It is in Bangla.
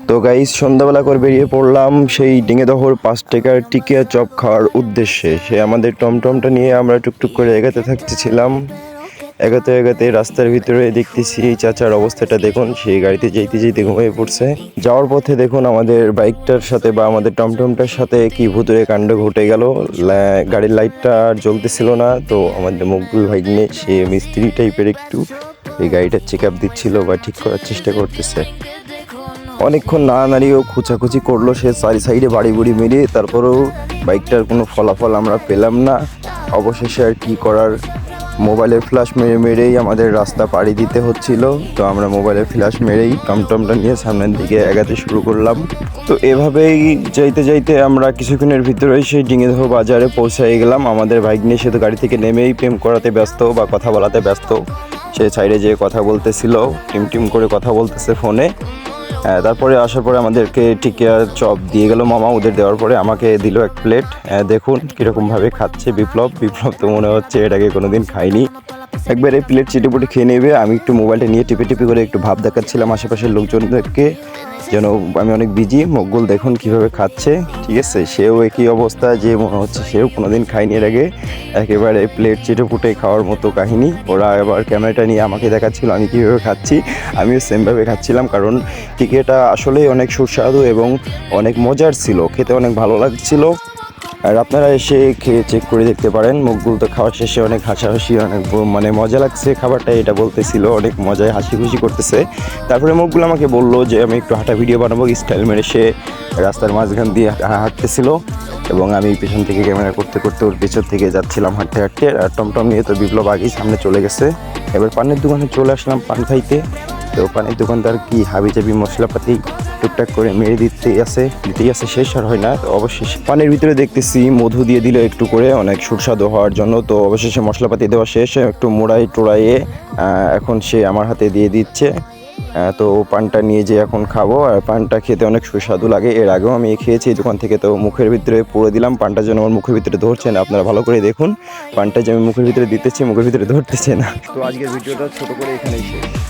তো গাইস সন্ধ্যাবেলা করে বেরিয়ে পড়লাম সেই ডিঙেদহর 5 টাকার টিকিয়া চপ খাওয়ার উদ্দেশ্যে। সে আমাদের টমটমটা নিয়ে আমরা টুকটুক করে এগাতে থাকতেছিলাম। এগাতে এগাতে রাস্তার ভিতরে দেখতেছি এই চাচার অবস্থাটা দেখুন, সেই গাড়িতে যেতে যেতে ঘুমিয়ে পড়ছে। যাওয়ার পথে দেখুন আমাদের বাইকটার সাথে বা আমাদের টমটমটার সাথে কি ভুতুরে কাণ্ড ঘটে গেল। গাড়ির লাইটটা আর জ্বলতেছিল না, তো আমাদের মকবুল ভাইগনে সে মিস্ত্রি টাইপের একটু এই গাড়িটা চেক আপ দিচ্ছিল বা ঠিক করার চেষ্টা করতেছে। অনেকক্ষণ নাড়ানাড়ি ও খুচাখুচি করলো সে সাইডে বাড়ি বুড়ি মেরে, তারপরেও বাইকটার কোনো ফলাফল আমরা পেলাম না। অবশেষে আর কি করার, মোবাইলের ফ্ল্যাশ মেরেই আমাদের রাস্তা পাড়ি দিতে হচ্ছিল। তো আমরা মোবাইলের ফ্ল্যাশ মেরেই টমটমটা নিয়ে সামনের দিকে এগাতে শুরু করলাম। তো এভাবেই যাইতে যাইতে আমরা কিছুক্ষণের ভিতরেই সেই ডিঙেদহ বাজারে পৌঁছাই গেলাম। আমাদের বাইক নিয়ে সে তো গাড়ি থেকে নেমেই প্রেম করাতে ব্যস্ত বা কথা বলাতে ব্যস্ত। সে সাইডে যেয়ে কথা বলতেছিল, টিম করে কথা বলতেছে ফোনে। তারপরে আসার পরে আমাদেরকে টিকিয়া চপ দিয়ে গেল মামা। ওদের দেওয়ার পরে আমাকে দিল 1 প্লেট। দেখুন কীরকমভাবে খাচ্ছে বিপ্লব। তো মনে হচ্ছে এটাকে কোনোদিন খাইনি। একবারে প্লেট চিটেপুটে খেয়ে নেবে। আমি একটু মোবাইলটা নিয়ে টিপে করে একটু ভাব দেখাচ্ছিলাম আশেপাশের লোকজনদেরকে যেন আমি অনেক বিজি। মকবুল দেখুন কীভাবে খাচ্ছে, ঠিক আছে। সেও একই অবস্থা, যে মনে হচ্ছে সেও কোনোদিন খায়নি এর আগে। একেবারে প্লেট চিটেপুটে খাওয়ার মতো কাহিনী। ওরা আবার ক্যামেরাটা নিয়ে আমাকে দেখাচ্ছিল আমি কীভাবে খাচ্ছি। আমিও সেমভাবে খাচ্ছিলাম, কারণ টিকিয়াটা আসলেই অনেক সুস্বাদু এবং অনেক মজার ছিল, খেতে অনেক ভালো লাগছিল। আর আপনারা এসে খেয়ে চেক করে দেখতে পারেন। মকবুল তো খাওয়ার শেষে অনেক হাসাহাসি, অনেক মানে মজা লাগছে খাবারটা, এটা বলতেছিল, অনেক মজায় হাসি খুশি করতেছে। তারপরে মকবুল আমাকে বললো যে আমি একটু হাঁটা ভিডিও বানাবো, স্টাইল মেরে সে রাস্তার মাঝখান দিয়ে হাঁটতেছিল এবং আমি পেছন থেকে ক্যামেরা করতে করতে ওর পেছন থেকে যাচ্ছিলাম হাঁটতে হাঁটতে। আর টমটম নিয়ে তো বিপ্লব আগেই সামনে চলে গেছে। এবার পানের দোকানে চলে আসলাম পান খাইতে। তো পানের দোকানদার কি হাবিজাবি মশলাপাতি টুকটাক করে মেরে দিতেই আছে, শেষ আর হয় না। তো অবশেষে পানের ভিতরে দেখতেছি মধু দিয়ে দিল একটু করে, অনেক সুস্বাদু হওয়ার জন্য। তো অবশেষে মশলাপাতি দেওয়া শেষ, একটু টোড়াইয়ে এখন সে আমার হাতে দিয়ে দিচ্ছে। তো পানটা নিয়ে যে এখন খাবো। আর পানটা খেতে অনেক সুস্বাদু লাগে, এর আগেও আমি খেয়েছি এই দোকান থেকে। তো মুখের ভিতরে পুরো দিলাম, পানটা যেন আমার মুখের ভিতরে ধরছে না। আপনারা ভালো করে দেখুন, পানটা যে আমি মুখের ভিতরে দিতেছি মুখের ভিতরে ধরতেছে না। তো আজকের ভিডিওটা ছোট করে এখানেই শেষ।